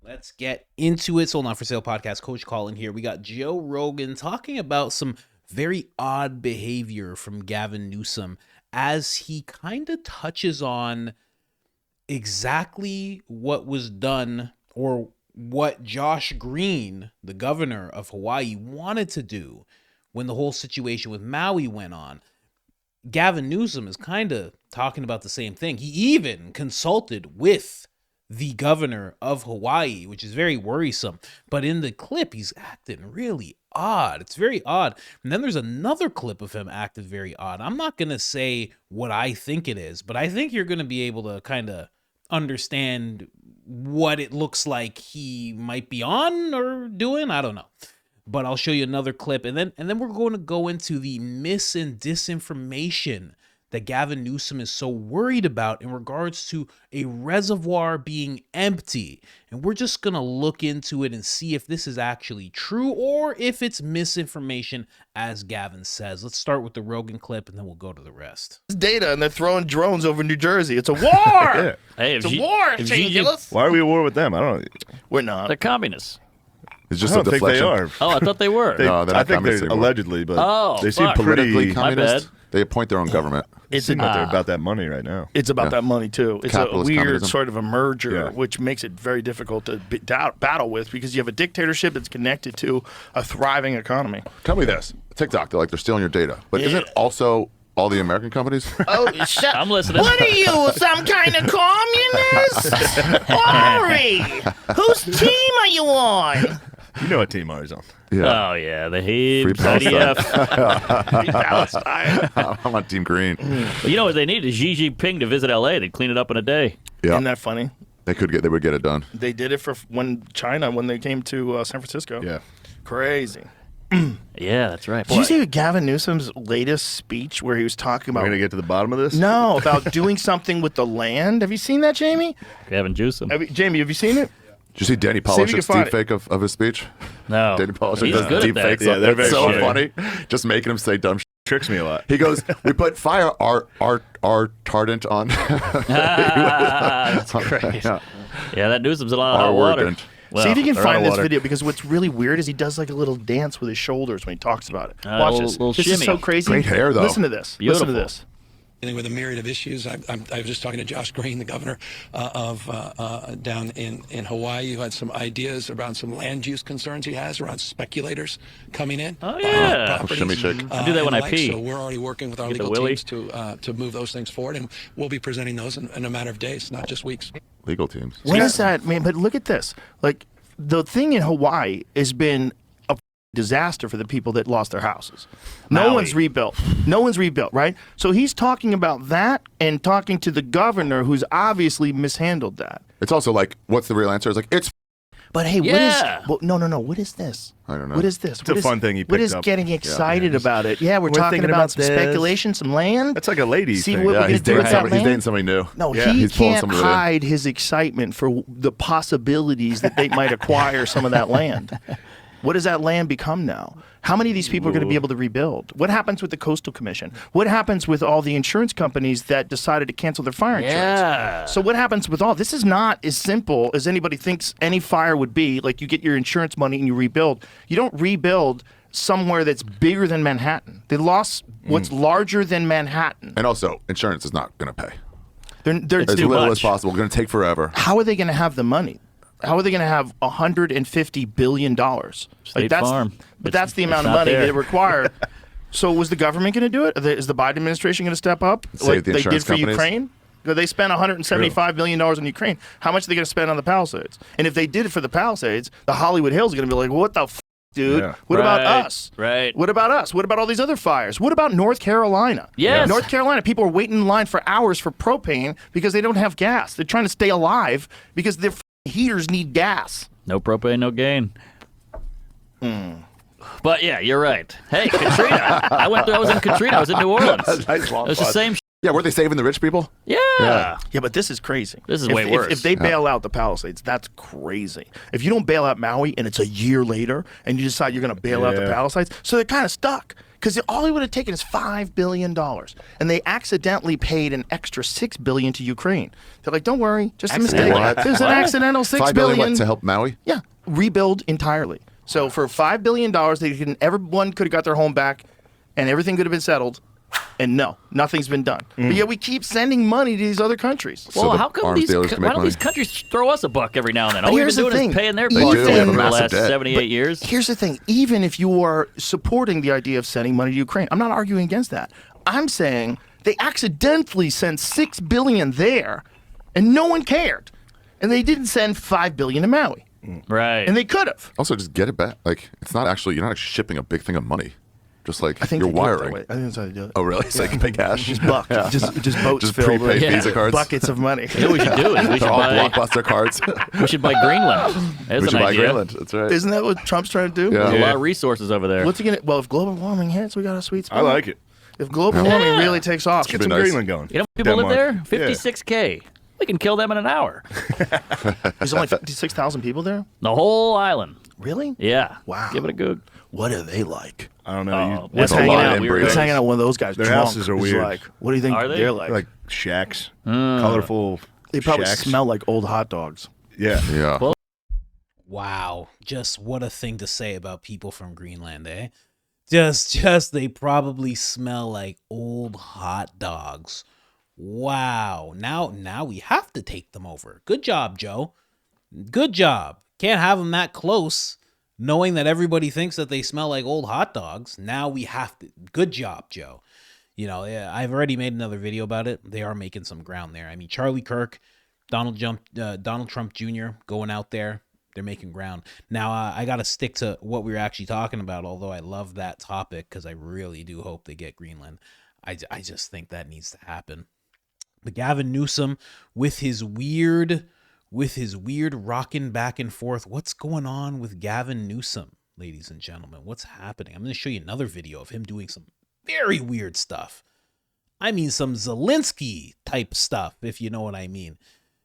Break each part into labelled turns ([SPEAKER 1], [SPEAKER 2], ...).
[SPEAKER 1] Let's get into it. Sold Not For Sale podcast. Coach Colin here. We got Joe Rogan talking about some very odd behavior from Gavin Newsom as he kind of touches on exactly what was done or what Josh Green, the governor of Hawaii, wanted to do when the whole situation with Maui went on. Gavin Newsom is kind of talking about the same thing. He even consulted with the governor of Hawaii, which is very worrisome. But in the clip, he's acting really odd. It's very odd. And then there's another clip of him acting very odd. I'm not going to say what I think it is, but I think you're going to be able to kind of understand what it looks like he might be on or doing. I don't know. But I'll show you another clip. And then we're going to go into the mis and disinformation that Gavin Newsom is so worried about in regards to a reservoir being empty. And we're just going to look into it and see if this is actually true or if it's misinformation, as Gavin says. Let's start with the Rogan clip and then we'll go to the rest.
[SPEAKER 2] It's data, and they're throwing drones over New Jersey. It's a war!
[SPEAKER 3] Yeah.
[SPEAKER 4] Hey,
[SPEAKER 2] it's a war, Gillis.
[SPEAKER 3] Why are we at war with them? I don't know.
[SPEAKER 2] We're not.
[SPEAKER 4] They're communists.
[SPEAKER 3] It's just a deflection. I think they are.
[SPEAKER 4] Oh, I thought they were.
[SPEAKER 3] No, they're not communists anymore. Allegedly, but they seem
[SPEAKER 5] politically
[SPEAKER 3] pretty
[SPEAKER 5] communist. They appoint their own government.
[SPEAKER 3] It seems like they're about that money right now.
[SPEAKER 2] It's about that money, too. It's
[SPEAKER 5] Capitalist
[SPEAKER 2] a weird
[SPEAKER 5] communism.
[SPEAKER 2] sort of a merger, which makes it very difficult to battle with because you have a dictatorship that's connected to a thriving economy.
[SPEAKER 5] Tell me this. TikTok, they're stealing your data. But isn't it also all the American companies?
[SPEAKER 2] Oh, shut
[SPEAKER 4] I'm listening.
[SPEAKER 2] What are you, some kind of communist? Ori! Whose team are you on?
[SPEAKER 3] You know what team Ari's on.
[SPEAKER 4] Oh, yeah. The hate
[SPEAKER 5] Free
[SPEAKER 4] IDF.
[SPEAKER 2] Free Palestine.
[SPEAKER 5] I'm on Team Green.
[SPEAKER 4] Well, you know what they need is Xi Jinping to visit L.A. They'd clean it up in a day.
[SPEAKER 5] Yeah,
[SPEAKER 2] Isn't that funny?
[SPEAKER 5] they would get it done.
[SPEAKER 2] They did it for China when they came to San Francisco.
[SPEAKER 3] Yeah.
[SPEAKER 2] Crazy.
[SPEAKER 4] Yeah, that's right.
[SPEAKER 2] Did you see Gavin Newsom's latest speech where he was talking about...
[SPEAKER 3] We're going to get to the bottom of this?
[SPEAKER 2] No, about doing something with the land. Have you seen that, Jamie?
[SPEAKER 4] Gavin Newsom.
[SPEAKER 2] Jamie, have you seen it?
[SPEAKER 5] Did you see Danny
[SPEAKER 2] See if you can
[SPEAKER 5] Polishek's
[SPEAKER 2] find
[SPEAKER 5] deep fake of his speech?
[SPEAKER 4] No.
[SPEAKER 5] Danny Polishek
[SPEAKER 4] He's
[SPEAKER 5] does
[SPEAKER 4] good
[SPEAKER 5] deep
[SPEAKER 4] at that.
[SPEAKER 5] fakes.
[SPEAKER 3] Yeah, they're
[SPEAKER 5] It's
[SPEAKER 3] very
[SPEAKER 5] so
[SPEAKER 3] funny.
[SPEAKER 5] funny. Just making him say dumb shit.
[SPEAKER 3] Tricks me a lot.
[SPEAKER 5] He goes, we put fire retardant on.
[SPEAKER 4] That's great.
[SPEAKER 5] Yeah.
[SPEAKER 4] Yeah, that Newsom's a lot of hot water.
[SPEAKER 5] Ardent.
[SPEAKER 4] Well,
[SPEAKER 2] See if you can
[SPEAKER 4] they're
[SPEAKER 2] find
[SPEAKER 4] out of
[SPEAKER 2] this
[SPEAKER 4] water.
[SPEAKER 2] video because what's really weird is he does like a little dance with his shoulders when he talks about it. Watch
[SPEAKER 4] little-
[SPEAKER 2] this.
[SPEAKER 4] little
[SPEAKER 2] This is
[SPEAKER 4] shimmy.
[SPEAKER 2] so crazy.
[SPEAKER 5] Great hair, though.
[SPEAKER 2] Listen to this. Listen to
[SPEAKER 4] Beautiful.
[SPEAKER 2] this.
[SPEAKER 6] Dealing with a myriad of issues. I was just talking to Josh Green, the governor of down in Hawaii, who had some ideas around some land use concerns he has around speculators coming in.
[SPEAKER 4] Oh, yeah.
[SPEAKER 6] properties,
[SPEAKER 5] Shimmy shake.
[SPEAKER 4] I do that when
[SPEAKER 6] and
[SPEAKER 4] I
[SPEAKER 6] the like.
[SPEAKER 4] pee.
[SPEAKER 6] So we're already working with our
[SPEAKER 4] Get the
[SPEAKER 6] legal
[SPEAKER 4] willy.
[SPEAKER 6] teams to move those things forward, and we'll be presenting those in a matter of days, not just weeks.
[SPEAKER 5] Legal teams.
[SPEAKER 2] What is that, man? But look at this. Like, the thing in Hawaii has been a disaster for the people that lost their houses. No
[SPEAKER 4] Maui.
[SPEAKER 2] one's rebuilt. No one's rebuilt, right? So he's talking about that and talking to the governor who's obviously mishandled that.
[SPEAKER 5] It's also like, what's the real answer? It's like, it's.
[SPEAKER 2] But hey,
[SPEAKER 4] Yeah.
[SPEAKER 2] what is... Well, no. What is this?
[SPEAKER 5] I don't know.
[SPEAKER 2] What is this?
[SPEAKER 3] It's a fun thing he
[SPEAKER 2] What
[SPEAKER 3] picked
[SPEAKER 2] is
[SPEAKER 3] up.
[SPEAKER 2] getting excited about it? Yeah, we're
[SPEAKER 3] We're
[SPEAKER 2] talking
[SPEAKER 3] thinking
[SPEAKER 2] about
[SPEAKER 3] about
[SPEAKER 2] some
[SPEAKER 3] this.
[SPEAKER 2] speculation, some land.
[SPEAKER 3] That's like a lady
[SPEAKER 2] See
[SPEAKER 3] thing.
[SPEAKER 2] what
[SPEAKER 5] Yeah,
[SPEAKER 2] we're
[SPEAKER 5] he's
[SPEAKER 2] gonna do with
[SPEAKER 5] dating
[SPEAKER 2] that
[SPEAKER 5] somebody. He's
[SPEAKER 2] land?
[SPEAKER 5] dating somebody new.
[SPEAKER 2] No,
[SPEAKER 3] Yeah.
[SPEAKER 2] he
[SPEAKER 5] He's pulling
[SPEAKER 2] can't
[SPEAKER 5] somebody in.
[SPEAKER 2] hide his excitement for the possibilities that they might acquire some of that land. What does that land become now? How many of these people are going to be able to rebuild? What happens with the Coastal Commission? What happens with all the insurance companies that decided to cancel their fire insurance?
[SPEAKER 4] Yeah.
[SPEAKER 2] So what happens with all this is not as simple as anybody thinks any fire would be. Like you get your insurance money and you rebuild. You don't rebuild somewhere that's bigger than Manhattan. They lost what's larger than Manhattan.
[SPEAKER 5] And also, insurance is not going to pay.
[SPEAKER 2] They're
[SPEAKER 5] As
[SPEAKER 2] too
[SPEAKER 5] little
[SPEAKER 2] much.
[SPEAKER 5] as possible. Going to take forever.
[SPEAKER 2] How are they going to have the money? How are they going to have $150 billion?
[SPEAKER 4] State Farm.
[SPEAKER 2] But
[SPEAKER 4] It's-
[SPEAKER 2] that's the amount
[SPEAKER 4] it's
[SPEAKER 2] of
[SPEAKER 4] not
[SPEAKER 2] money
[SPEAKER 4] there.
[SPEAKER 2] they require. So was the government going to do it? Is the Biden administration going to step up
[SPEAKER 5] Save
[SPEAKER 2] like
[SPEAKER 5] the
[SPEAKER 2] they did
[SPEAKER 5] insurance
[SPEAKER 2] for
[SPEAKER 5] companies?
[SPEAKER 2] Ukraine? They spent $175 million on Ukraine. How much are they going to spend on the Palisades? And if they did it for the Palisades, the Hollywood Hills are going to be like, what the dude?
[SPEAKER 3] Yeah.
[SPEAKER 2] What about
[SPEAKER 4] Right,
[SPEAKER 2] us?
[SPEAKER 4] right.
[SPEAKER 2] What about us? What about all these other fires? What about North Carolina?
[SPEAKER 4] Yes.
[SPEAKER 2] North Carolina, people are waiting in line for hours for propane because they don't have gas. They're trying to stay alive because their heaters need gas.
[SPEAKER 4] No propane, no gain. But yeah, you're right. Hey, Katrina. I was in Katrina. I was in New Orleans.
[SPEAKER 5] Nice long
[SPEAKER 4] It was the
[SPEAKER 5] pause.
[SPEAKER 4] same.
[SPEAKER 5] Yeah, were they saving the rich people?
[SPEAKER 4] Yeah.
[SPEAKER 2] Yeah, but this is crazy.
[SPEAKER 4] This is
[SPEAKER 2] If-
[SPEAKER 4] way worse.
[SPEAKER 2] If they bail out the Palisades, that's crazy. If you don't bail out Maui and it's a year later and you decide you're going to bail out the
[SPEAKER 3] Yeah.
[SPEAKER 2] Palisades, so they're kind of stuck. Because all it would have taken is $5 billion. And they accidentally paid an extra $6 billion to Ukraine. They're like, don't worry, just a mistake.
[SPEAKER 5] What?
[SPEAKER 2] There's an accidental $6
[SPEAKER 5] $5
[SPEAKER 2] billion.
[SPEAKER 5] billion what, to help Maui?
[SPEAKER 2] Yeah, rebuild entirely. So for $5 billion, everyone could have got their home back and everything could have been settled. And no, nothing's been done. But yet we keep sending money to these other countries.
[SPEAKER 5] So
[SPEAKER 4] Well,
[SPEAKER 5] the
[SPEAKER 4] how come
[SPEAKER 5] arms
[SPEAKER 4] these?
[SPEAKER 5] dealers can
[SPEAKER 4] Why
[SPEAKER 5] make
[SPEAKER 4] don't these
[SPEAKER 5] money.
[SPEAKER 4] countries throw us a buck every now and then?
[SPEAKER 2] But
[SPEAKER 4] All we've
[SPEAKER 2] here's
[SPEAKER 4] been
[SPEAKER 2] the
[SPEAKER 4] doing
[SPEAKER 2] thing.
[SPEAKER 4] is paying their
[SPEAKER 2] They
[SPEAKER 4] bucks
[SPEAKER 2] do.
[SPEAKER 4] for
[SPEAKER 2] They have
[SPEAKER 4] the
[SPEAKER 5] massive
[SPEAKER 4] last
[SPEAKER 5] debt.
[SPEAKER 4] 78 years.
[SPEAKER 2] Here's the thing. Even if you are supporting the idea of sending money to Ukraine, I'm not arguing against that. I'm saying they accidentally sent $6 billion there and no one cared. And they didn't send $5 billion to Maui.
[SPEAKER 4] Right.
[SPEAKER 2] And they could have.
[SPEAKER 5] Also, just get it back. Like, it's not actually, you're not actually shipping a big thing of money. Just like
[SPEAKER 2] I think
[SPEAKER 5] you're
[SPEAKER 2] they do it that
[SPEAKER 5] wiring.
[SPEAKER 2] way. I think that's how they do it.
[SPEAKER 5] Oh, really? So you can pay cash?
[SPEAKER 2] Just boats
[SPEAKER 5] Just
[SPEAKER 2] filled
[SPEAKER 5] prepaid
[SPEAKER 2] with
[SPEAKER 5] Visa cards?
[SPEAKER 2] buckets of money.
[SPEAKER 4] You know what we should do is we should
[SPEAKER 5] They're all
[SPEAKER 4] buy.
[SPEAKER 5] blockbuster cards.
[SPEAKER 4] We should buy Greenland. There's
[SPEAKER 5] we
[SPEAKER 4] an
[SPEAKER 5] should buy
[SPEAKER 4] idea.
[SPEAKER 5] Greenland. That's right.
[SPEAKER 2] Isn't that what Trump's trying to do?
[SPEAKER 5] Yeah.
[SPEAKER 4] There's a lot of resources over there.
[SPEAKER 2] What's he gonna? Well, if global warming hits, we got a sweet spot.
[SPEAKER 3] I like it.
[SPEAKER 2] If global warming really takes off,
[SPEAKER 3] Get
[SPEAKER 5] be
[SPEAKER 3] some
[SPEAKER 5] nice.
[SPEAKER 3] Greenland going.
[SPEAKER 4] You know, people live
[SPEAKER 3] Denmark.
[SPEAKER 4] there. 56K. We can kill them in an hour.
[SPEAKER 2] there's only 56,000 people there.
[SPEAKER 4] The whole island.
[SPEAKER 2] Really?
[SPEAKER 4] Yeah.
[SPEAKER 2] Wow.
[SPEAKER 4] Give it a go.
[SPEAKER 2] What are they like?
[SPEAKER 3] I don't know.
[SPEAKER 4] Oh,
[SPEAKER 2] Let's
[SPEAKER 4] That's a
[SPEAKER 2] hang
[SPEAKER 4] lot
[SPEAKER 2] out.
[SPEAKER 4] of weirdos.
[SPEAKER 2] Let's hang out with one of those guys.
[SPEAKER 3] Their
[SPEAKER 2] drunk,
[SPEAKER 3] houses are
[SPEAKER 2] who's
[SPEAKER 3] weird.
[SPEAKER 2] Like, what do you think
[SPEAKER 4] Are they?
[SPEAKER 2] they're like?
[SPEAKER 3] like shacks, colorful.
[SPEAKER 2] They probably
[SPEAKER 3] shacks.
[SPEAKER 2] smell like old hot dogs.
[SPEAKER 3] Yeah.
[SPEAKER 5] Yeah.
[SPEAKER 4] Well,
[SPEAKER 1] Wow, just what a thing to say about people from Greenland, eh? Just they probably smell like old hot dogs. Wow. Now we have to take them over. Good job, Joe. Good job. Can't have them that close, knowing that everybody thinks that they smell like old hot dogs. Now we have to. Good job, Joe. You know, yeah, I've already made another video about it. They are making some ground there. I mean, Charlie Kirk, Donald Trump Jr. going out there. They're making ground. Now, I got to stick to what we were actually talking about, although I love that topic because I really do hope they get Greenland. I just think that needs to happen. But Gavin Newsom with his weird rocking back and forth. What's going on with Gavin Newsom, ladies and gentlemen? What's happening? I'm going to show you another video of him doing some very weird stuff. I mean, some Zelensky type stuff, if you know what I mean.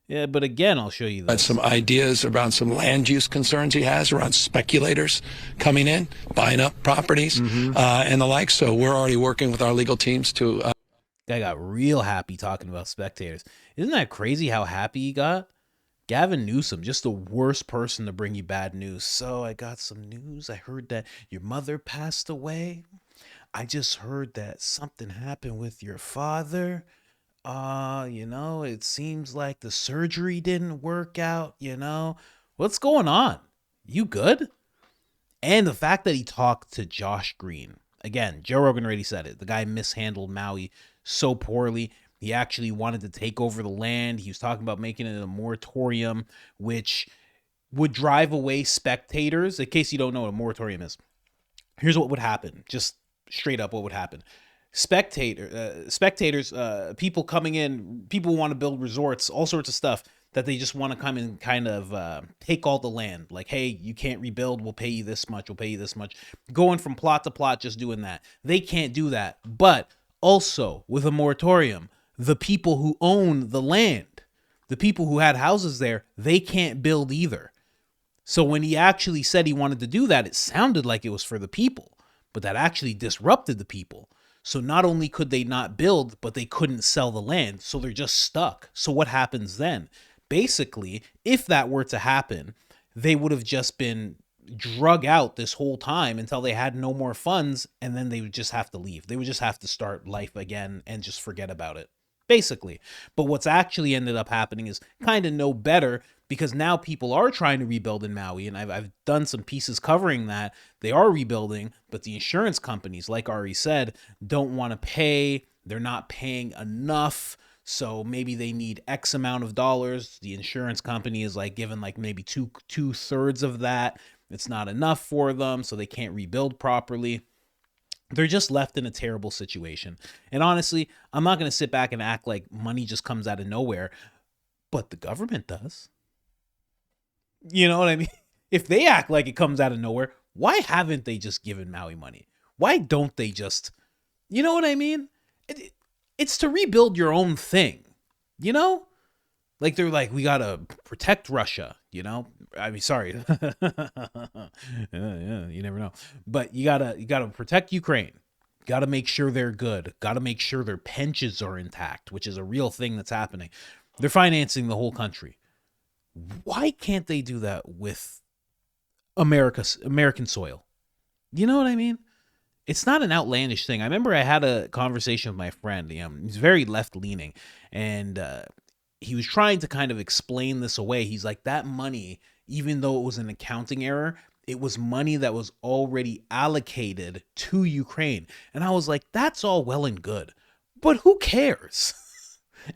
[SPEAKER 1] Yeah, but again, I'll show you
[SPEAKER 6] Had
[SPEAKER 1] this.
[SPEAKER 6] some ideas around some land use concerns he has around speculators coming in, buying up properties, and the like. So we're already working with our legal teams to.
[SPEAKER 1] Guy got real happy talking about spectators. Isn't that crazy how happy he got? Gavin Newsom, just the worst person to bring you bad news. So I got some news. I heard that your mother passed away. I just heard that something happened with your father. It seems like the surgery didn't work out, What's going on? You good? And the fact that he talked to Josh Green. Again, Joe Rogan already said it. The guy mishandled Maui so poorly. He actually wanted to take over the land. He was talking about making it a moratorium, which would drive away spectators. In case you don't know what a moratorium is, here's what would happen. Just straight up what would happen. Spectators, people coming in, people want to build resorts, all sorts of stuff that they just want to come and kind of take all the land. Like, hey, you can't rebuild. We'll pay you this much. We'll pay you this much. Going from plot to plot, just doing that. They can't do that. But also with a moratorium, the people who own the land, the people who had houses there, they can't build either. So when he actually said he wanted to do that, it sounded like it was for the people, but that actually disrupted the people. So not only could they not build, but they couldn't sell the land. So they're just stuck. So what happens then? Basically, if that were to happen, they would have just been drug out this whole time until they had no more funds, and then they would just have to leave. They would just have to start life again and just forget about it, basically. But what's actually ended up happening is kind of no better, because now people are trying to rebuild in Maui, and I've done some pieces covering that. They are rebuilding, but the insurance companies, like Ari said, don't want to pay. They're not paying enough. So maybe they need X amount of dollars. The insurance company is like giving like maybe two-thirds of that. It's not enough for them, so they can't rebuild properly. They're just left in a terrible situation. And honestly, I'm not going to sit back and act like money just comes out of nowhere, but the government does. You know what I mean? If they act like it comes out of nowhere, why haven't they just given Maui money? Why don't they just, you know what I mean? It's to rebuild your own thing, Like they're like, we gotta protect Russia, I mean, sorry. yeah, you never know. But you gotta protect Ukraine. Got to make sure they're good. Got to make sure their pensions are intact, which is a real thing that's happening. They're financing the whole country. Why can't they do that with American soil? You know what I mean? It's not an outlandish thing. I remember I had a conversation with my friend. He's very left-leaning, and he was trying to kind of explain this away. He's like, that money, even though it was an accounting error, it was money that was already allocated to Ukraine. And I was like, that's all well and good, but who cares?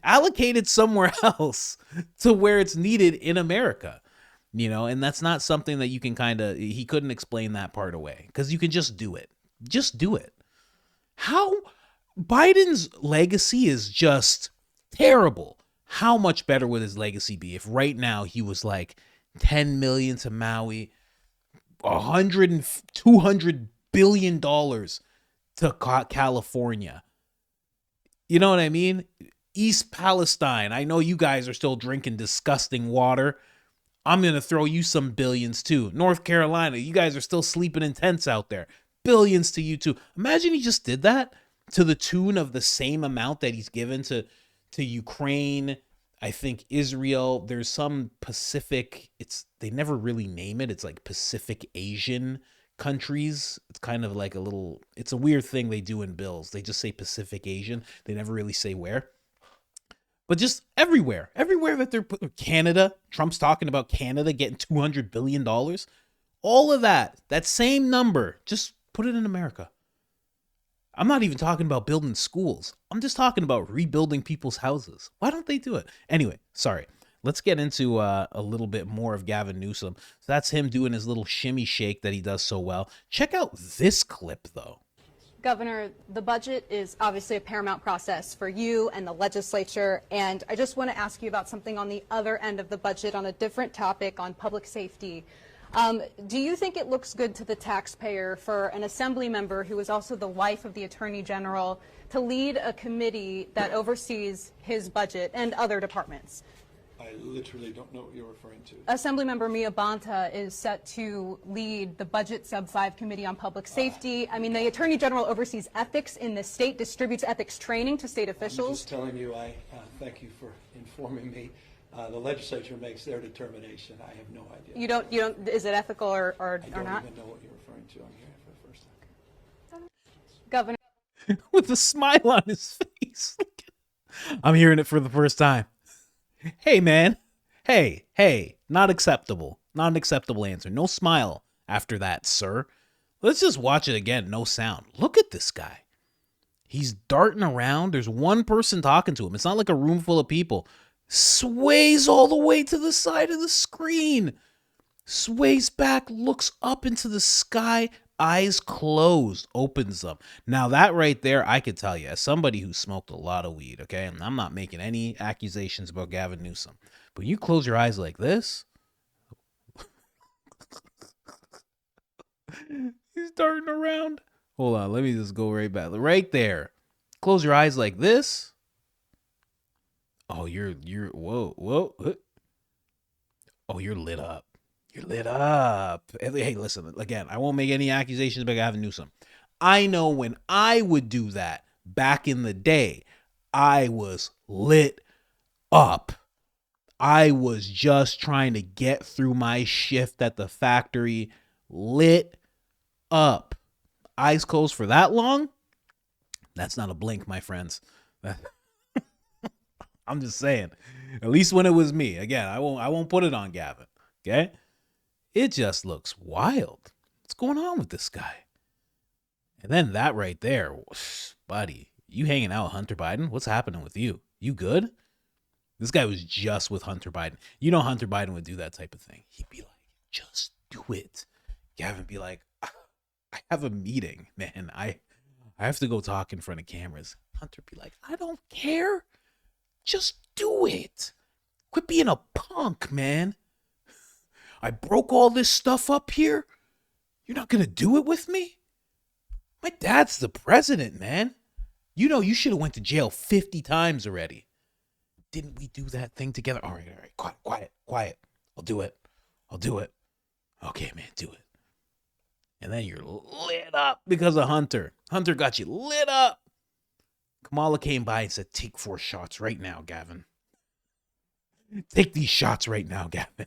[SPEAKER 1] Allocated somewhere else to where it's needed in America. And that's not something that you can he couldn't explain that part away, because you can just do it. Just do it. How Biden's legacy is just terrible. How much better would his legacy be if right now he was like 10 million to Maui, 100 and $200 billion to California? You know what I mean? East Palestine. I know you guys are still drinking disgusting water. I'm going to throw you some billions too. North Carolina, you guys are still sleeping in tents out there. Billions to you too. Imagine he just did that to the tune of the same amount that he's given to Ukraine, I think Israel. There's some Pacific, they never really name it. It's like Pacific Asian countries. It's kind of like it's a weird thing they do in bills. They just say Pacific Asian. They never really say where. But just everywhere that they're Canada, Trump's talking about Canada getting $200 billion. All of that same number, just put it in America. I'm not even talking about building schools. I'm just talking about rebuilding people's houses. Why don't they do it? Anyway, sorry. Let's get into a little bit more of Gavin Newsom. So that's him doing his little shimmy shake that he does so well. Check out this clip, though.
[SPEAKER 7] Governor, the budget is obviously a paramount process for you and the legislature, and I just want to ask you about something on the other end of the budget on a different topic, on public safety. Do you think it looks good to the taxpayer for an assembly member who is also the wife of the Attorney General to lead a committee that oversees his budget and other departments?
[SPEAKER 6] I literally don't know what you're referring to.
[SPEAKER 7] Assemblymember Mia Bonta is set to lead the Budget Sub-5 Committee on Public Safety. I mean, the Attorney General oversees ethics in the state, distributes ethics training to state officials.
[SPEAKER 6] I'm just telling you, I thank you for informing me. The legislature makes their determination. I have no idea.
[SPEAKER 7] You don't, is it ethical or
[SPEAKER 6] I don't
[SPEAKER 7] not?
[SPEAKER 6] even know what you're referring to. I'm hearing it for the first time.
[SPEAKER 7] Governor.
[SPEAKER 1] With a smile on his face. I'm hearing it for the first time. Hey, man. Hey, not acceptable. Not an acceptable answer. No smile after that, sir. Let's just watch it again. No sound. Look at this guy. He's darting around. There's one person talking to him. It's not like a room full of people. Sways all the way to the side of the screen. Sways back, looks up into the sky, eyes closed, opens them. Now that right there, I could tell you, as somebody who smoked a lot of weed, okay, and I'm not making any accusations about Gavin Newsom, but you close your eyes like this, he's darting around. Hold on, let me just go right back. Right there. Close your eyes like this. Oh, you're whoa. Oh, you're lit up. You're lit up. Hey, listen, again, I won't make any accusations about Gavin Newsom. I know when I would do that back in the day, I was lit up. I was just trying to get through my shift at the factory, lit up. Eyes closed for that long? That's not a blink, my friends. I'm just saying. At least when it was me. Again, I won't put it on Gavin. Okay? It just looks wild. What's going on with this guy? And then that right there, buddy, you hanging out with Hunter Biden? What's happening with you? You good? This guy was just with Hunter Biden. You know Hunter Biden would do that type of thing. He'd be like, just do it. Gavin be like, I have a meeting, man. I have to go talk in front of cameras. Hunter be like, I don't care. Just do it. Quit being a punk, man. I broke all this stuff up here. You're not going to do it with me? My dad's the president, man. You know, you should have went to jail 50 times already. Didn't we do that thing together? All right. Quiet. I'll do it. Okay, man, do it. And then you're lit up because of Hunter. Hunter got you lit up. Kamala came by and said, take 4 shots right now, Gavin. Take these shots right now, Gavin.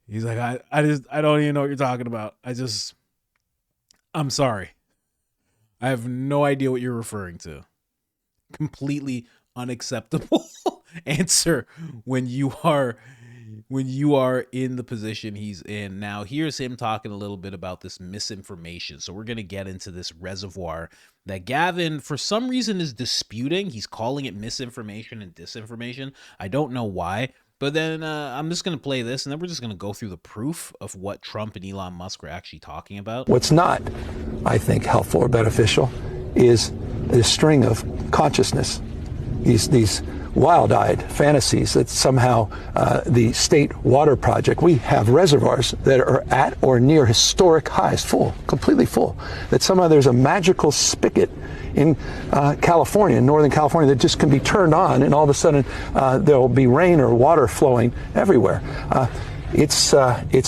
[SPEAKER 1] He's like, I don't even know what you're talking about. I'm sorry. I have no idea what you're referring to. Completely unacceptable answer when you are in the position he's in. Now, here's him talking a little bit about this misinformation. So we're going to get into this reservoir that Gavin, for some reason, is disputing. He's calling it misinformation and disinformation. I don't know why. But then I'm just going to play this, and then we're just going to go through the proof of what Trump and Elon Musk were actually talking about.
[SPEAKER 8] What's not, I think, helpful or beneficial is this string of consciousness, these wild-eyed fantasies that somehow the state water project, we have reservoirs that are at or near historic highs, full, completely full, that somehow there's a magical spigot in California, in Northern California, that just can be turned on, and all of a sudden there'll be rain or water flowing everywhere. It's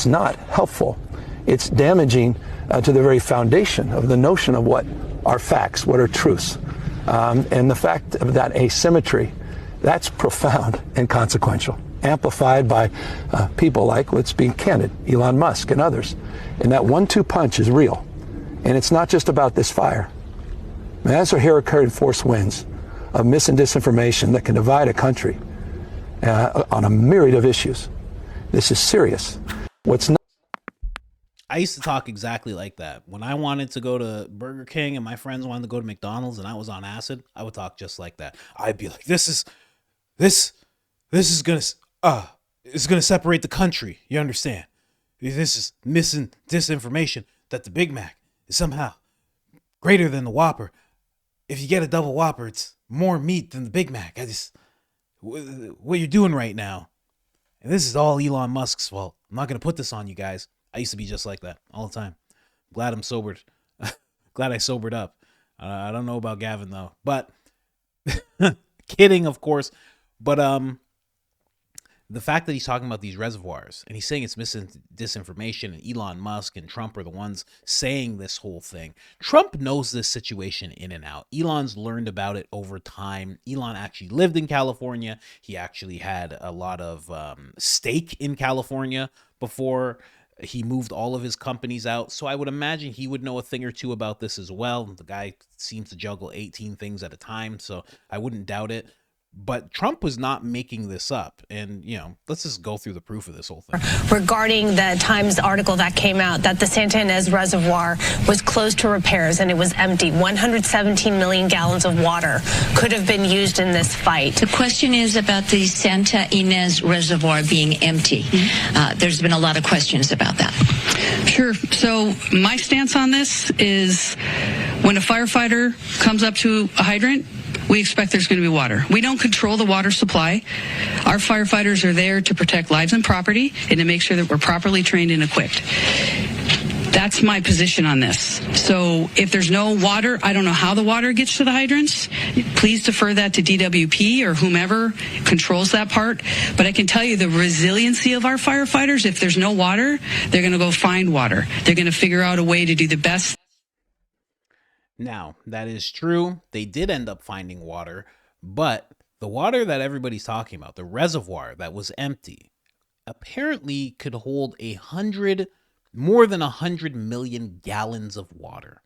[SPEAKER 8] not helpful. It's damaging to the very foundation of the notion of what are facts, what are truths. And the fact of that asymmetry, that's profound and consequential, amplified by people like, let's be candid, Elon Musk and others. And that 1-2 punch is real. And it's not just about this fire. As our hurricane force winds of mis and disinformation that can divide a country on a myriad of issues, this is serious. What's not.
[SPEAKER 1] I used to talk exactly like that. When I wanted to go to Burger King and my friends wanted to go to McDonald's and I was on acid, I would talk just like that. I'd be like, this is gonna separate the country. You understand? This is mis and disinformation that the Big Mac is somehow greater than the Whopper. If you get a double Whopper, it's more meat than the Big Mac. What you're doing right now, and this is all Elon Musk's fault. I'm not going to put this on you guys. I used to be just like that all the time. Glad I'm sobered. Glad I sobered up. I don't know about Gavin, though. But, kidding, of course. But the fact that he's talking about these reservoirs and he's saying it's disinformation, and Elon Musk and Trump are the ones saying this whole thing. Trump knows this situation in and out. Elon's learned about it over time. Elon actually lived in California. He actually had a lot of stake in California before he moved all of his companies out. So I would imagine he would know a thing or two about this as well. The guy seems to juggle 18 things at a time, so I wouldn't doubt it. But Trump was not making this up. And, let's just go through the proof of this whole thing.
[SPEAKER 9] Regarding the Times article that came out that the Santa Ynez Reservoir was closed to repairs and it was empty. 117 million gallons of water could have been used in this fight.
[SPEAKER 10] The question is about the Santa Ynez Reservoir being empty. There's been a lot of questions about that.
[SPEAKER 11] Sure. So my stance on this is when a firefighter comes up to a hydrant, we expect there's going to be water. We don't control the water supply. Our firefighters are there to protect lives and property and to make sure that we're properly trained and equipped. That's my position on this. So if there's no water, I don't know how the water gets to the hydrants. Please defer that to DWP or whomever controls that part. But I can tell you the resiliency of our firefighters, if there's no water, they're going to go find water. They're going to figure out a way to do the best.
[SPEAKER 1] Now, that is true. They did end up finding water, but the water that everybody's talking about, the reservoir that was empty, apparently could hold more than 100 million gallons of water.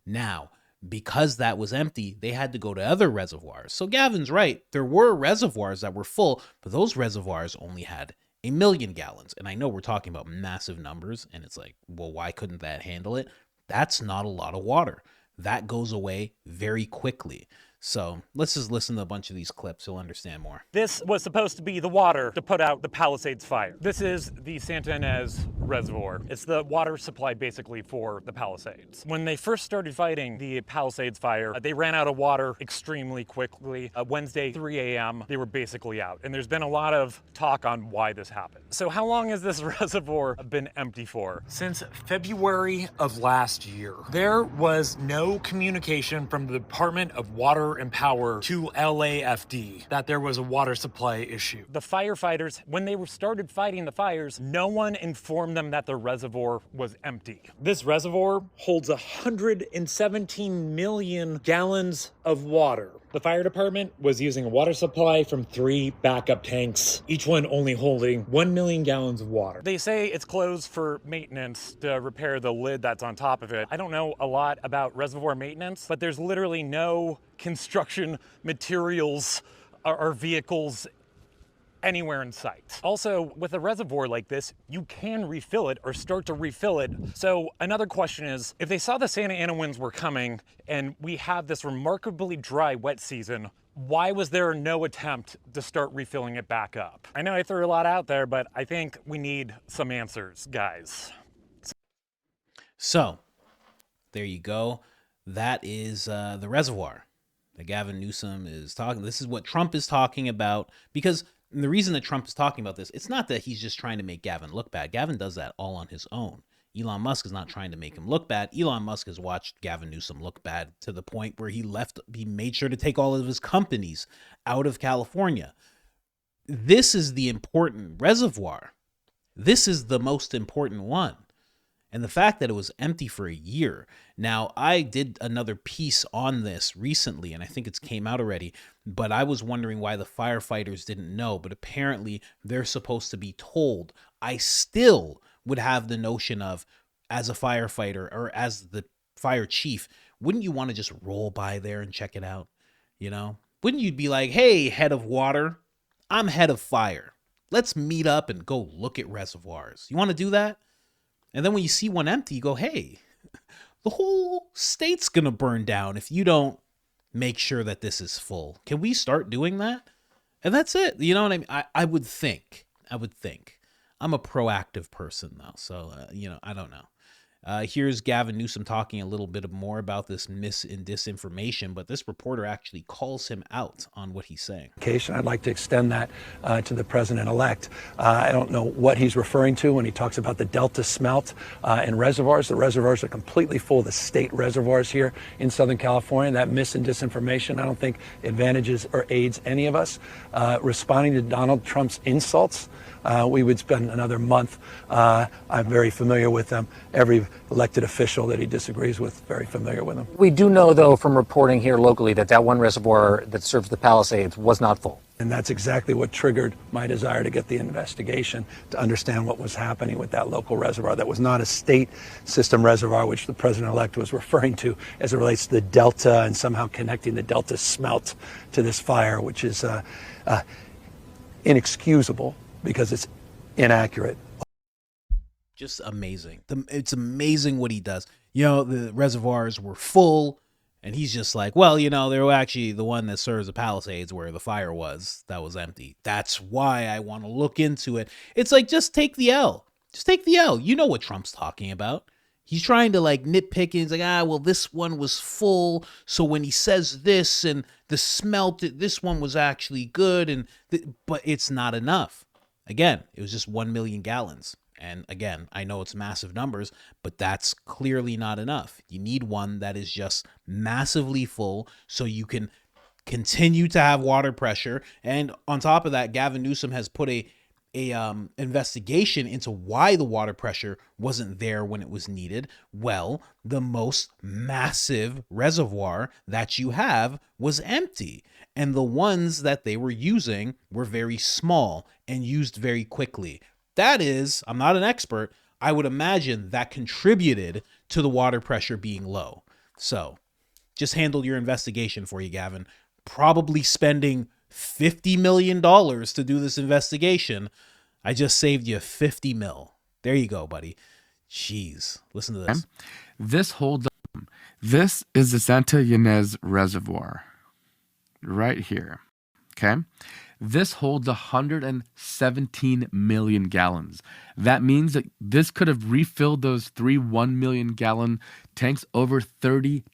[SPEAKER 1] Now, because that was empty, they had to go to other reservoirs. So Gavin's right. There were reservoirs that were full, but those reservoirs only had 1 million gallons. And I know we're talking about massive numbers, and it's like, well, why couldn't that handle it? That's not a lot of water. That goes away very quickly. So let's just listen to a bunch of these clips. You'll understand more.
[SPEAKER 12] This was supposed to be the water to put out the Palisades fire. This is the Santa Ynez Reservoir. It's the water supply basically for the Palisades. When they first started fighting the Palisades fire, they ran out of water extremely quickly. Wednesday, 3 a.m., they were basically out. And there's been a lot of talk on why this happened. So how long has this reservoir been empty for?
[SPEAKER 13] Since February of last year. There was no communication from the Department of Water
[SPEAKER 12] number and power to LAFD that there was a water supply issue. The firefighters, when they started fighting the fires, no one informed them that the reservoir was empty. This reservoir holds 117 million gallons of water. The fire department was using a water supply from 3 backup tanks, each one only holding 1 million gallons of water. They say it's closed for maintenance to repair the lid that's on top of it. I don't know a lot about reservoir maintenance, but there's literally no construction materials or vehicles anywhere in sight. Also, with a reservoir like this, you can refill it or start to refill it. So another question is, if they saw the Santa Ana winds were coming and we have this remarkably dry wet season, why was there no attempt to start refilling it back up? I know I threw a lot out there, but I think we need some answers, guys.
[SPEAKER 1] So, there you go. That is the reservoir that Gavin Newsom is talking. This is what Trump is talking about, because the reason that Trump is talking about this, it's not that he's just trying to make Gavin look bad. Gavin does that all on his own. Elon Musk is not trying to make him look bad. Elon Musk has watched Gavin Newsom look bad to the point where he made sure to take all of his companies out of California. This is the important reservoir. This is the most important one. And the fact that it was empty for a year. Now, I did another piece on this recently, and I think it's came out already, but I was wondering why the firefighters didn't know, but apparently they're supposed to be told. I still would have the notion of, as a firefighter or as the fire chief, wouldn't you want to just roll by there and check it out? You know, wouldn't you be like, hey, head of water, I'm head of fire. Let's meet up and go look at reservoirs. You want to do that? And then when you see one empty, you go, hey, the whole state's going to burn down if you don't make sure that this is full. Can we start doing that? And that's it. You know what I mean? I would think. I'm a proactive person, though. So, I don't know. Here's Gavin Newsom talking a little bit more about this mis and disinformation, but this reporter actually calls him out on what he's saying.
[SPEAKER 8] I'd like to extend that to the president-elect. I don't know what he's referring to when he talks about the Delta smelt in reservoirs. The reservoirs are completely full, the state reservoirs here in Southern California. That mis and disinformation, I don't think advantages or aids any of us. Responding to Donald Trump's insults, we would spend another month. I'm very familiar with them. Every elected official that he disagrees with, very familiar with them.
[SPEAKER 13] We do know, though, from reporting here locally that one reservoir that serves the Palisades was not full.
[SPEAKER 8] And that's exactly what triggered my desire to get the investigation, to understand what was happening with that local reservoir. That was not a state system reservoir, which the president-elect was referring to as it relates to the Delta and somehow connecting the Delta smelt to this fire, which is inexcusable because it's inaccurate.
[SPEAKER 1] Just amazing. It's amazing what he does. The reservoirs were full, and he's just like, well, they were actually the one that serves the Palisades where the fire was, that was empty. That's why I want to look into it. It's like, just take the L. Just take the L. You know what Trump's talking about. He's trying to nitpick, and he's like, well, this one was full, so when he says this and the smelt, this one was actually good, but it's not enough. Again, it was just 1 million gallons. And again, I know it's massive numbers, but that's clearly not enough. You need one that is just massively full so you can continue to have water pressure. And on top of that, Gavin Newsom has put a investigation into why the water pressure wasn't there when it was needed. Well, the most massive reservoir that you have was empty. And the ones that they were using were very small and used very quickly. That is, I'm not an expert, I would imagine that contributed to the water pressure being low. So just handled your investigation for you, Gavin. Probably spending $50 million to do this investigation. I just saved you 50 mil. There you go, buddy. Jeez. Listen to this.
[SPEAKER 14] This is the Santa Ynez Reservoir right here. Okay. This holds 117 million gallons. That means that this could have refilled those 3 1 million gallon tanks over 30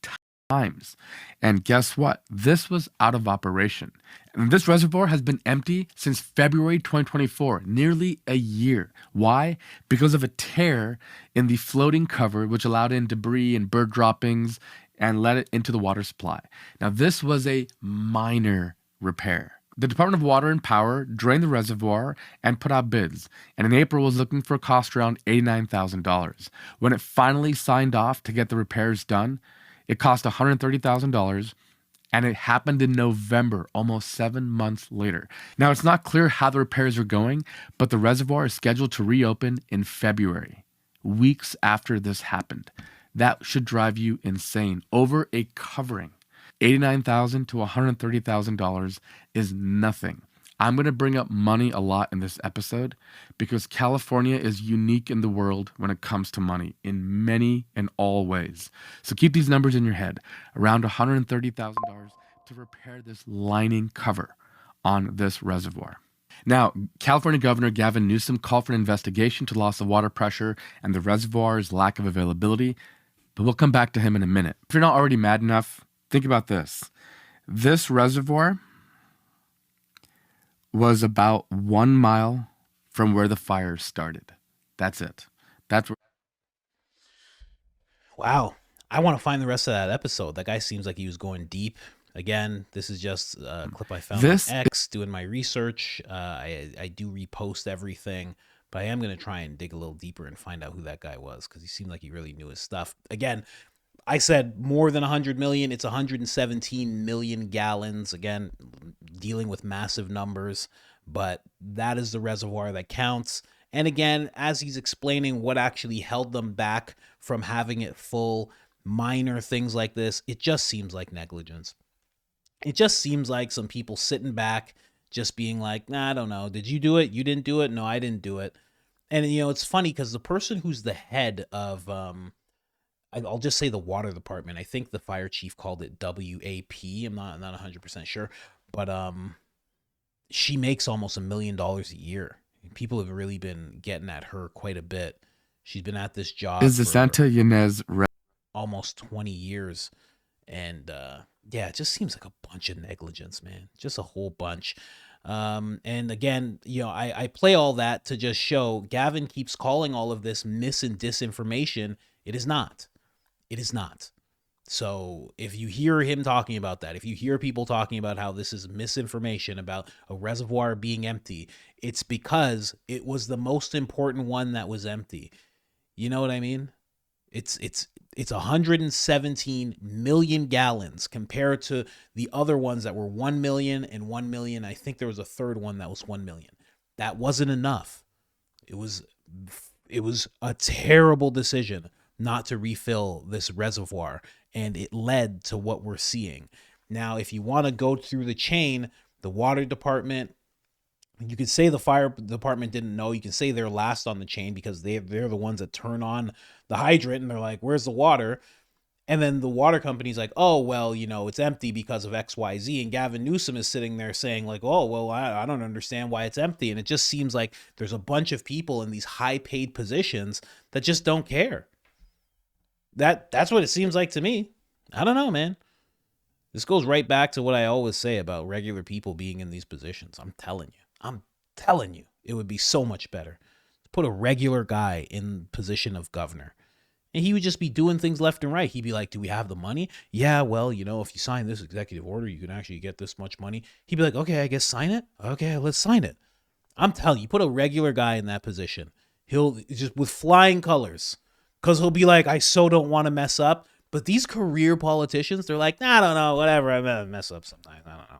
[SPEAKER 14] times. And guess what? This was out of operation. And this reservoir has been empty since February 2024, nearly a year. Why? Because of a tear in the floating cover, which allowed in debris and bird droppings and let it into the water supply. Now, this was a minor repair. The Department of Water and Power drained the reservoir and put out bids, and in April was looking for a cost around $89,000. When it finally signed off to get the repairs done, it cost $130,000, and it happened in November, almost 7 months later. Now, it's not clear how the repairs are going, but the reservoir is scheduled to reopen in February, weeks after this happened. That should drive you insane. Over a covering, $89,000 to $130,000 is nothing. I'm going to bring up money a lot in this episode because California is unique in the world when it comes to money in many and all ways. So keep these numbers in your head. Around $130,000 to repair this lining cover on this reservoir. Now, California Governor Gavin Newsom called for an investigation to loss of water pressure and the reservoir's lack of availability, but we'll come back to him in a minute. If you're not already mad enough, think about this. This reservoir was about 1 mile from where the fire started. That's it. That's where.
[SPEAKER 1] Wow. I want to find the rest of that episode. That guy seems like he was going deep. Again, this is just a clip I found on X, doing my research. I do repost everything, but I am going to try and dig a little deeper and find out who that guy was because he seemed like he really knew his stuff. Again, I said more than 100 million. It's 117 million gallons. Again, dealing with massive numbers, but that is the reservoir that counts. And again, as he's explaining what actually held them back from having it full, minor things like this, it just seems like negligence. It just seems like some people sitting back, just being like, nah, I don't know. Did you do it? You didn't do it? No, I didn't do it. And, you know, it's funny because the person who's the head of, I'll just say the water department. I think the fire chief called it WAP. I'm not 100% sure, but she makes almost $1 million a year. People have really been getting at her quite a bit. She's been at this job
[SPEAKER 14] is the Santa Ynez
[SPEAKER 1] almost 20 years, and yeah, it just seems like a bunch of negligence, man. Just a whole bunch. And again, you know, I play all that to just show Gavin keeps calling all of this mis and disinformation. It is not. It is not. So if you hear him talking about that, if you hear people talking about how this is misinformation about a reservoir being empty, it's because it was the most important one that was empty. You know what I mean? It's 117 million gallons compared to the other ones that were 1 million and 1 million. I think there was a third one that was 1 million. That wasn't enough. It was a terrible decision not to refill this reservoir, and it led to what we're seeing. Now, if you want to go through the chain, the water department, you could say the fire department didn't know. You can say they're last on the chain because they're the ones that turn on the hydrant and they're like, where's the water? And then the water company's like, oh, well, you know, it's empty because of XYZ. And Gavin Newsom is sitting there saying like, oh, well, I don't understand why it's empty. And it just seems like there's a bunch of people in these high paid positions that just don't care. That's what it seems like to me. I don't know, man. This goes right back to what I always say about regular people being in these positions. I'm telling you, it would be so much better to put a regular guy in position of governor. And he would just be doing things left and right. He'd be like, do we have the money? Yeah, well, you know, if you sign this executive order, you can actually get this much money. He'd be like, okay, I guess sign it. Okay, let's sign it. I'm telling you, put a regular guy in that position. He'll just with flying colors. Because he'll be like, I so don't want to mess up. But these career politicians, they're like, nah, I don't know, whatever. I mess up sometimes. I don't know.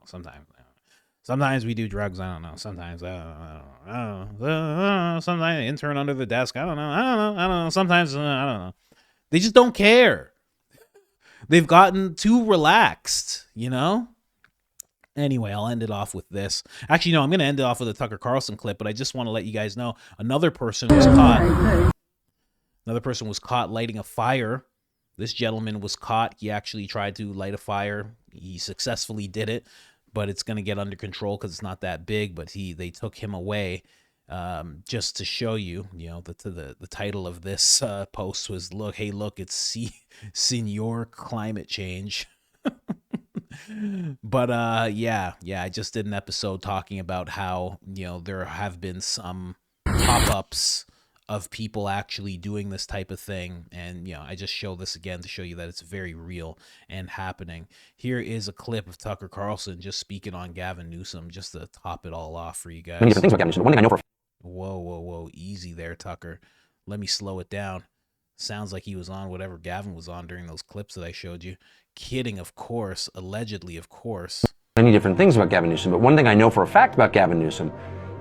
[SPEAKER 1] Sometimes we do drugs. I don't know. Sometimes, I don't know. Sometimes intern under the desk. I don't know. Sometimes, I don't know. They just don't care. They've gotten too relaxed, you know? Anyway, I'll end it off with this. Actually, no, I'm going to end it off with a Tucker Carlson clip, but I just want to let you guys know another person was caught. Another person was caught lighting a fire. This gentleman was caught. He actually tried to light a fire. He successfully did it, but it's going to get under control because it's not that big. But they took him away just to show you, you know, the title of this post was, look, it's Senior Climate Change. But yeah, I just did an episode talking about how, you know, there have been some pop-ups of people actually doing this type of thing. And, you know, I just show this again to show you that it's very real and happening. Here is a clip of Tucker Carlson just speaking on Gavin Newsom, just to top it all off for you guys.
[SPEAKER 13] Many different things about Gavin Newsom. One thing I know for
[SPEAKER 1] Whoa. Easy there, Tucker. Let me slow it down. Sounds like he was on whatever Gavin was on during those clips that I showed you. Kidding, of course. Allegedly, of course.
[SPEAKER 13] many different things about Gavin Newsom, but one thing I know for a fact about Gavin Newsom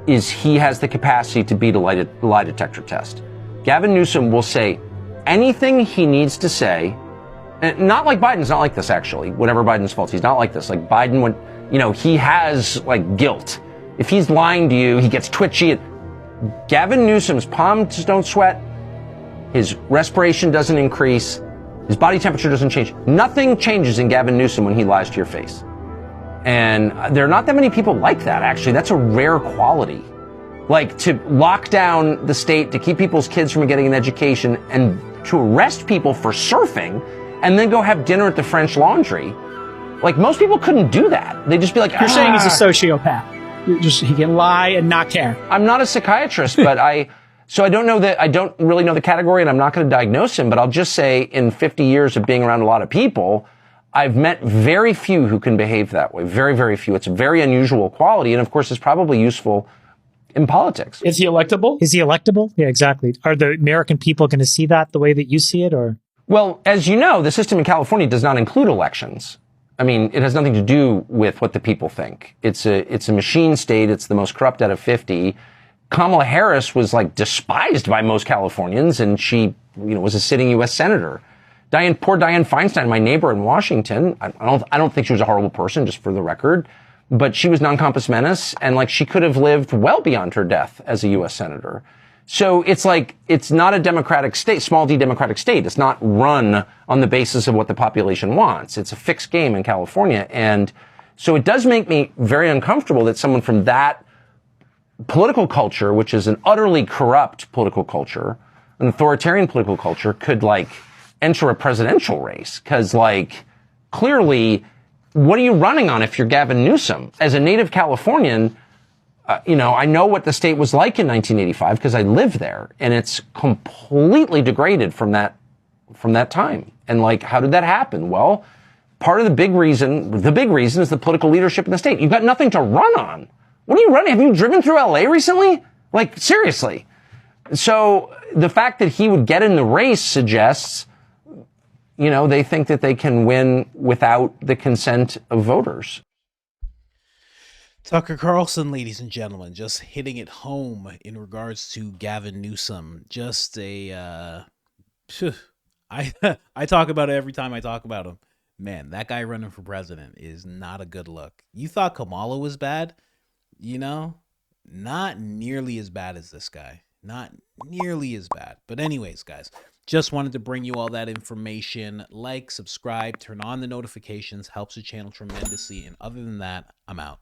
[SPEAKER 13] is he has the capacity to beat a lie detector test. Gavin Newsom will say anything he needs to say, and not like Biden's not like this, actually. Whatever Biden's fault, he's not like this. Like Biden, when, you know, he has like guilt. If he's lying to you, he gets twitchy. Gavin Newsom's palms don't sweat. His respiration doesn't increase. His body temperature doesn't change. Nothing changes in Gavin Newsom when he lies to your face. And there are not that many people like that, actually. That's a rare quality. Like to lock down the state, to keep people's kids from getting an education, and to arrest people for surfing, and then go have dinner at the French Laundry. Like most people couldn't do that. They'd just be like,
[SPEAKER 15] You're saying he's a sociopath. He can lie and not care.
[SPEAKER 13] I'm not a psychiatrist, but I don't really know the category, and I'm not going to diagnose him, but I'll just say in 50 years of being around a lot of people, I've met very few who can behave that way. Very, very few. It's a very unusual quality, and of course it's probably useful in politics.
[SPEAKER 15] Is he electable? Is he electable? Yeah, exactly. Are the American people going to see that the way that you see it, or?
[SPEAKER 13] Well, as you know, the system in California does not include elections. I mean, it has nothing to do with what the people think. It's a machine state. It's the most corrupt out of 50. Kamala Harris was like despised by most Californians, and she, was a sitting U.S. senator. Poor Dianne Feinstein, my neighbor in Washington. I don't think she was a horrible person, just for the record, but she was non compos menis, and like she could have lived well beyond her death as a U.S. senator. So it's like, it's not a democratic state, small d democratic state. It's not run on the basis of what the population wants. It's a fixed game in California. And so it does make me very uncomfortable that someone from that political culture, which is an utterly corrupt political culture, an authoritarian political culture, could like enter a presidential race. Cause like, clearly, what are you running on if you're Gavin Newsom? As a native Californian, I know what the state was like in 1985 because I lived there, and it's completely degraded from that time. And like, how did that happen? Well, part of the big reason is the political leadership in the state. You've got nothing to run on. What are you running? Have you driven through LA recently? Like, seriously. So the fact that he would get in the race suggests, they think that they can win without the consent of voters.
[SPEAKER 1] Tucker Carlson, ladies and gentlemen, just hitting it home in regards to Gavin Newsom. Just I talk about it every time I talk about him. Man, that guy running for president is not a good look. You thought Kamala was bad? Not nearly as bad as this guy. Not nearly as bad. But anyways, guys, just wanted to bring you all that information. Like, subscribe, turn on the notifications, helps the channel tremendously. And other than that, I'm out.